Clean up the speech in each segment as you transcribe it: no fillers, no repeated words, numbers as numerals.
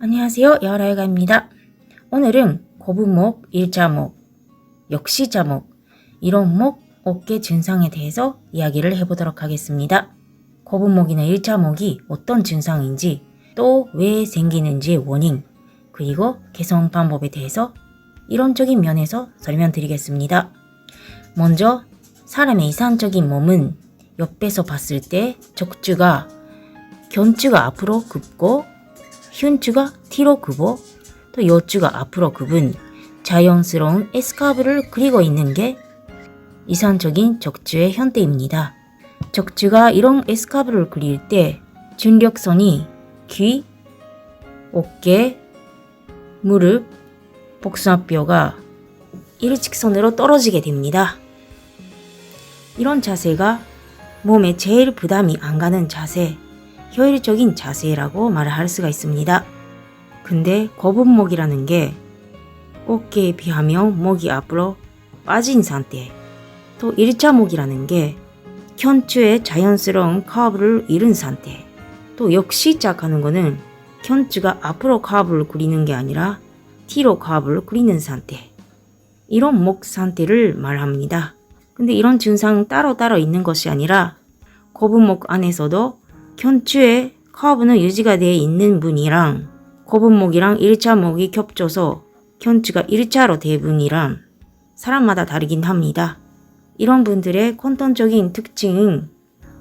안녕하세요. 여라이가입니다. 오늘은 거북목, 일자목, 역시자목, 이런 목, 어깨 증상에 대해서 이야기를 해보도록 하겠습니다. 거북목이나 일자목이 어떤 증상인지, 또 왜 생기는지 원인, 그리고 개선 방법에 대해서 이론적인 면에서 설명드리겠습니다. 먼저 사람의 이상적인 몸은 옆에서 봤을 때 척추가 견추가 앞으로 굽고 흉추가 뒤로 굽고 또 여추가 앞으로 굽은 자연스러운 S카브를 그리고 있는 게 이상적인 척추의 형태입니다. 척추가 이런 S카브를 그릴 때 중력선이 귀, 어깨, 무릎, 복숭아뼈가 일직선으로 떨어지게 됩니다. 이런 자세가 몸에 제일 부담이 안 가는 자세, 효율적인 자세라고 말을 할 수가 있습니다. 근데 거북목이라는 게 어깨에 비하면 목이 앞으로 빠진 상태, 또 일자목이라는 게 견추의 자연스러운 커브를 잃은 상태, 또 역시자하는 거는 견추가 앞으로 커브를 그리는 게 아니라 뒤로 커브를 그리는 상태, 이런 목 상태를 말합니다. 근데 이런 증상 따로따로 있는 것이 아니라 거북목 안에서도 견추의 커브는 유지가 되어 있는 분이랑 거북목이랑 일자목이 겹쳐서 견추가 일자로 된 분이랑 사람마다 다르긴 합니다. 이런 분들의 공통적인 특징은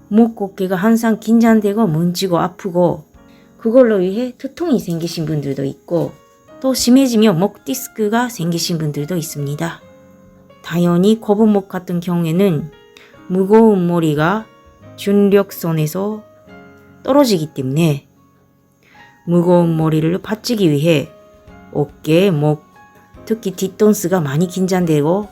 목 어깨가 항상 긴장되고 문지고 아프고 그걸로 위해 두통이 생기신 분들도 있고 또 심해지면 목 디스크가 생기신 분들도 있습니다. 당연히 거북목 같은 경우에는 무거운 머리가 중력선에서 떨어지기 때문에 무거운 머리를 받치기 위해 어깨, 목, 특히 뒷돈스가 많이 긴장되고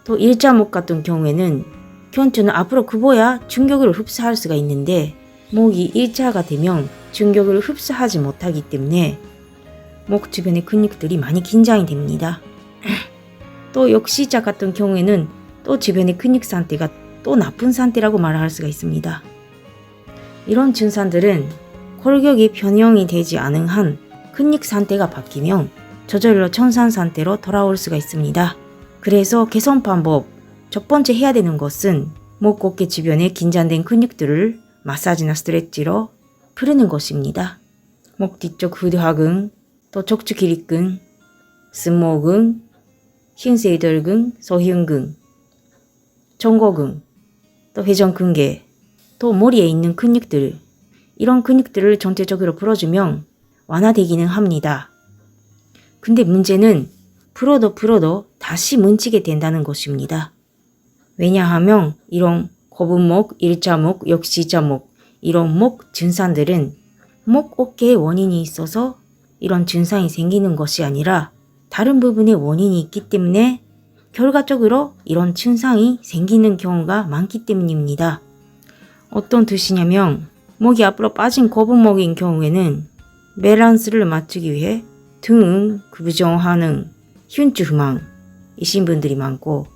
또 일자목 같은 경우에는 견추는 앞으로 굽어야 충격을 흡수할 수가 있는데 목이 일자가 되면 충격을 흡수하지 못하기 때문에 목 주변의 근육들이 많이 긴장이 됩니다. 또 역시자 같은 경우에는 또 주변의 근육 상태가 또 나쁜 상태라고 말할 수가 있습니다. 이런 증상들은 골격이 변형이 되지 않은 한 근육 상태가 바뀌면 저절로 정상 상태로 돌아올 수가 있습니다. 그래서 개선 방법 첫 번째 해야 되는 것은 목 어깨 주변에 긴장된 근육들을 마사지나 스트레치로 푸르는 것입니다. 목 뒤쪽 후두하근, 또 척추 기립근, 승모근, 흰세이돌근, 소흉근, 정고근, 또 회전근개, 또 머리에 있는 근육들, 이런 근육들을 전체적으로 풀어주면 완화되기는 합니다. 근데 문제는 풀어도 다시 뭉치게 된다는 것입니다. 왜냐하면 이런 거북목, 일자목, 역시자목, 이런 목 증상들은 목 어깨에 원인이 있어서 이런 증상이 생기는 것이 아니라 다른 부분에 원인이 있기 때문에 결과적으로 이런 증상이 생기는 경우가 많기 때문입니다. 어떤 뜻이냐면 목이 앞으로 빠진 거북목인 경우에는 밸런스를 맞추기 위해 등 구부정하는 흉추 후망이신 분들이 많고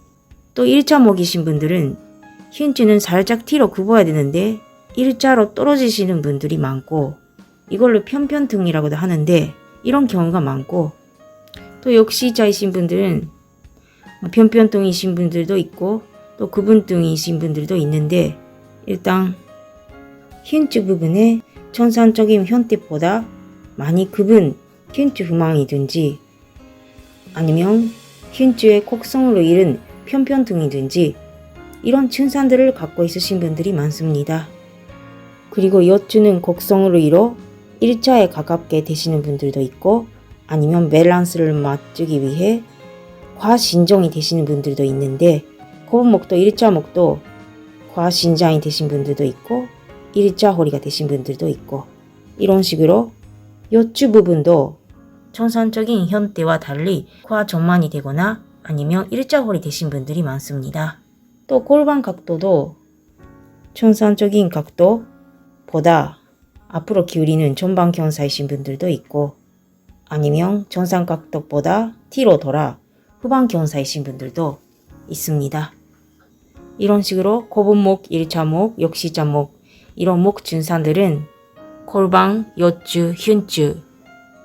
또 일자목이신 분들은 흉추는 살짝 뒤로 굽어야 되는데 일자로 떨어지시는 분들이 많고 이걸로 편편등이라고도 하는데 이런 경우가 많고 또 역시자이신 분들은 편편등이신 분들도 있고 또 구분등이신 분들도 있는데 일단 흉추 부분에 정상적인 형태보다 많이 굽은 흉추 후망이든지 아니면 흉추의 곡성으로 잃은 편편등이든지 이런 증상들을 갖고 있으신 분들이 많습니다. 그리고 여추는 곡성으로 잃어 일자에 가깝게 되시는 분들도 있고 아니면 밸런스를 맞추기 위해 과신정이 되시는 분들도 있는데 거북목도 일자목도 과신장이 되신 분들도 있고 일자 허리가 되신 분들도 있고 이런 식으로 여추 부분도 정상적인 형태와 달리 과전만이 되거나 아니면 일자 허리 되신 분들이 많습니다. 또 골반 각도도 정상적인 각도보다 앞으로 기울이는 전방경사이신 분들도 있고 아니면 정상 각도보다 뒤로 돌아 후방경사이신 분들도 있습니다. 이런 식으로 거북목, 일자목, 역시자목 이런 목 증상들은 골반, 여추, 흉추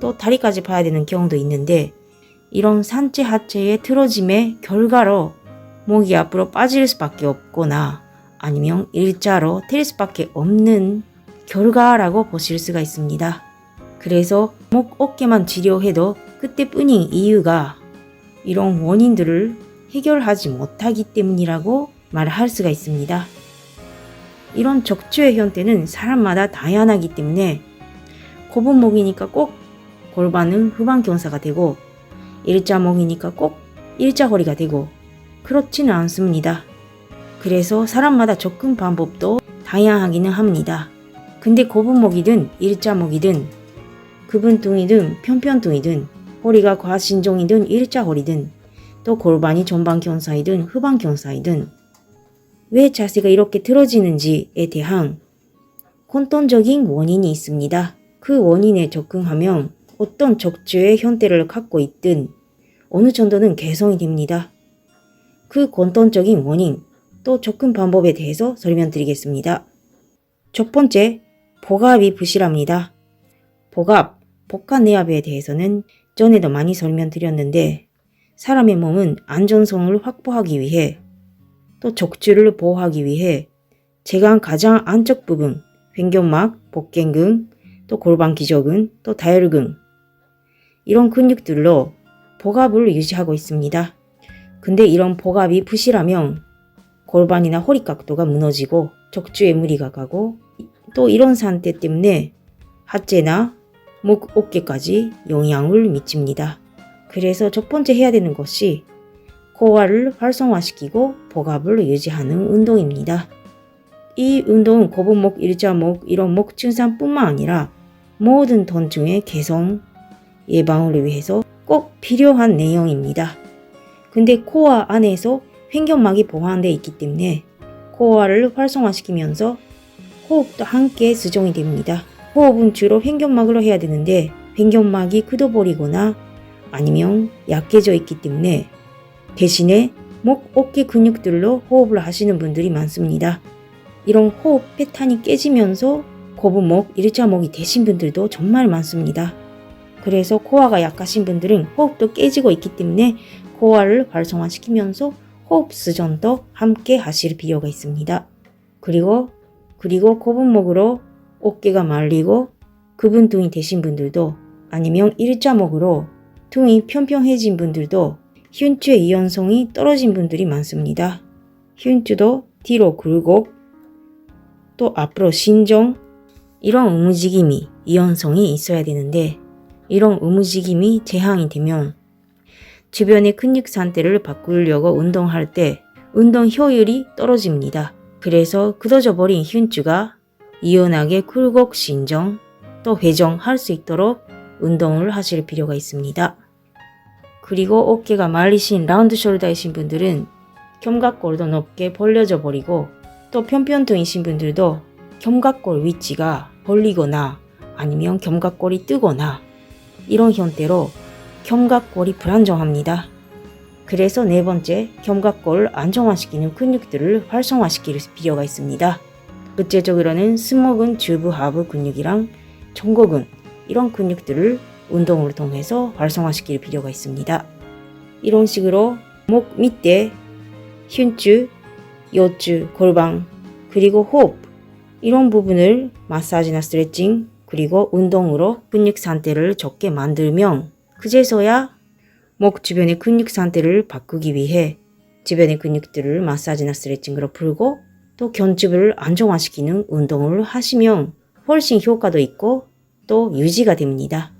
또 다리까지 봐야 되는 경우도 있는데 이런 상체 하체의 틀어짐의 결과로 목이 앞으로 빠질 수밖에 없거나 아니면 일자로 틀 수밖에 없는 결과라고 보실 수가 있습니다. 그래서 목, 어깨만 치료해도 그때뿐인 이유가 이런 원인들을 해결하지 못하기 때문이라고 말할 수가 있습니다. 이런 척추의 형태는 사람마다 다양하기 때문에 고분목이니까 꼭 골반은 후방경사가 되고 일자목이니까 꼭 일자허리가 되고 그렇지는 않습니다. 그래서 사람마다 접근 방법도 다양하기는 합니다. 근데 고분목이든 일자목이든 구분둥이든 편편둥이든 허리가 과신종이든 일자허리든 또 골반이 전방경사이든 후방경사이든 왜 자세가 이렇게 틀어지는지에 대한 근본적인 원인이 있습니다. 그 원인에 접근하면 어떤 척추의 형태를 갖고 있든 어느 정도는 개선이 됩니다. 그 근본적인 원인 또 접근 방법에 대해서 설명드리겠습니다. 첫 번째, 복압이 부실합니다. 복합내압에 대해서는 전에도 많이 설명드렸는데 사람의 몸은 안전성을 확보하기 위해 또 척추를 보호하기 위해 제가 가장 안쪽 부분, 횡격막, 복갱근, 또 골반 기저근, 또 다혈근 이런 근육들로 복압을 유지하고 있습니다. 근데 이런 복압이 부실하면 골반이나 허리 각도가 무너지고 척추에 무리가 가고 또 이런 상태 때문에 하체나 목, 어깨까지 영향을 미칩니다. 그래서 첫 번째 해야 되는 것이 코어를 활성화시키고 복압을 유지하는 운동입니다. 이 운동은 고분목, 일자목, 이런 목 증상뿐만 아니라 모든 통증의 개선, 예방을 위해서 꼭 필요한 내용입니다. 근데 코어 안에서 횡격막이 보완되어 있기 때문에 코어를 활성화시키면서 호흡도 함께 수정이 됩니다. 호흡은 주로 횡격막으로 해야 되는데 횡격막이 굳어버리거나 아니면 약해져 있기 때문에 대신에 목, 어깨 근육들로 호흡을 하시는 분들이 많습니다. 이런 호흡 패턴이 깨지면서 고분목, 일자목이 되신 분들도 정말 많습니다. 그래서 코어가 약하신 분들은 호흡도 깨지고 있기 때문에 코어를 활성화시키면서 호흡 수정도 함께 하실 필요가 있습니다. 그리고 고분목으로 어깨가 말리고 구분등이 되신 분들도 아니면 일자목으로 등이 평평해진 분들도 흉추의 유연성이 떨어진 분들이 많습니다. 흉추도 뒤로 굴곡 또 앞으로 신종 이런 움직임이 유연성이 있어야 되는데 이런 움직임이 제한이 되면 주변의 근육 상태를 바꾸려고 운동할 때 운동 효율이 떨어집니다. 그래서 굳어져 버린 흉추가 유연하게 굴곡 신정 또 회전할 수 있도록 운동을 하실 필요가 있습니다. 그리고 어깨가 말리신 라운드 숄더이신 분들은 견갑골도 높게 벌려져 버리고 또 편편등이신 분들도 견갑골 위치가 벌리거나 아니면 견갑골이 뜨거나 이런 형태로 견갑골이 불안정합니다. 그래서 네 번째, 견갑골을 안정화시키는 근육들을 활성화시킬 필요가 있습니다. 구체적으로는 승모근, 주부, 하부 근육이랑 종고근 이런 근육들을 운동을 통해서 활성화시킬 필요가 있습니다. 이런 식으로 목 밑에 흉추, 요추, 골반, 그리고 호흡 이런 부분을 마사지나 스트레칭 그리고 운동으로 근육 상태를 좋게 만들면 그제서야 목 주변의 근육 상태를 바꾸기 위해 주변의 근육들을 마사지나 스트레칭으로 풀고 또 견주부를 안정화시키는 운동을 하시면 훨씬 효과도 있고 또 유지가 됩니다.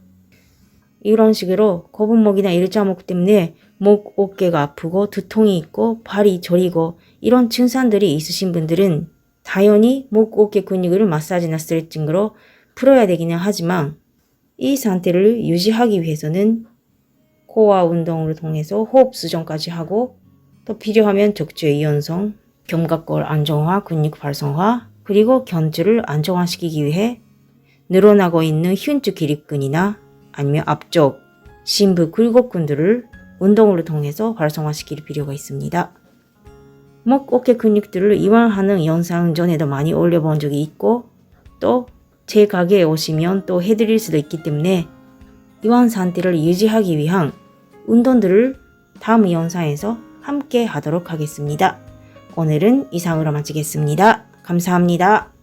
이런 식으로 고분목이나 일자목 때문에 목, 어깨가 아프고 두통이 있고 발이 저리고 이런 증상들이 있으신 분들은 당연히 목, 어깨 근육을 마사지나 스트레칭으로 풀어야 되기는 하지만 이 상태를 유지하기 위해서는 코어 운동을 통해서 호흡 수정까지 하고 또 필요하면 척추의 유연성, 견갑골 안정화, 근육 활성화, 그리고 견주를 안정화시키기 위해 늘어나고 있는 흉추 기립근이나 아니면 앞쪽 심부 굴곡근들을 운동을 통해서 활성화시킬 필요가 있습니다. 목, 어깨 근육들을 이완하는 영상 전에도 많이 올려본 적이 있고 또 제 가게에 오시면 또 해드릴 수도 있기 때문에 이완 상태를 유지하기 위한 운동들을 다음 영상에서 함께 하도록 하겠습니다. 오늘은 이상으로 마치겠습니다. 감사합니다.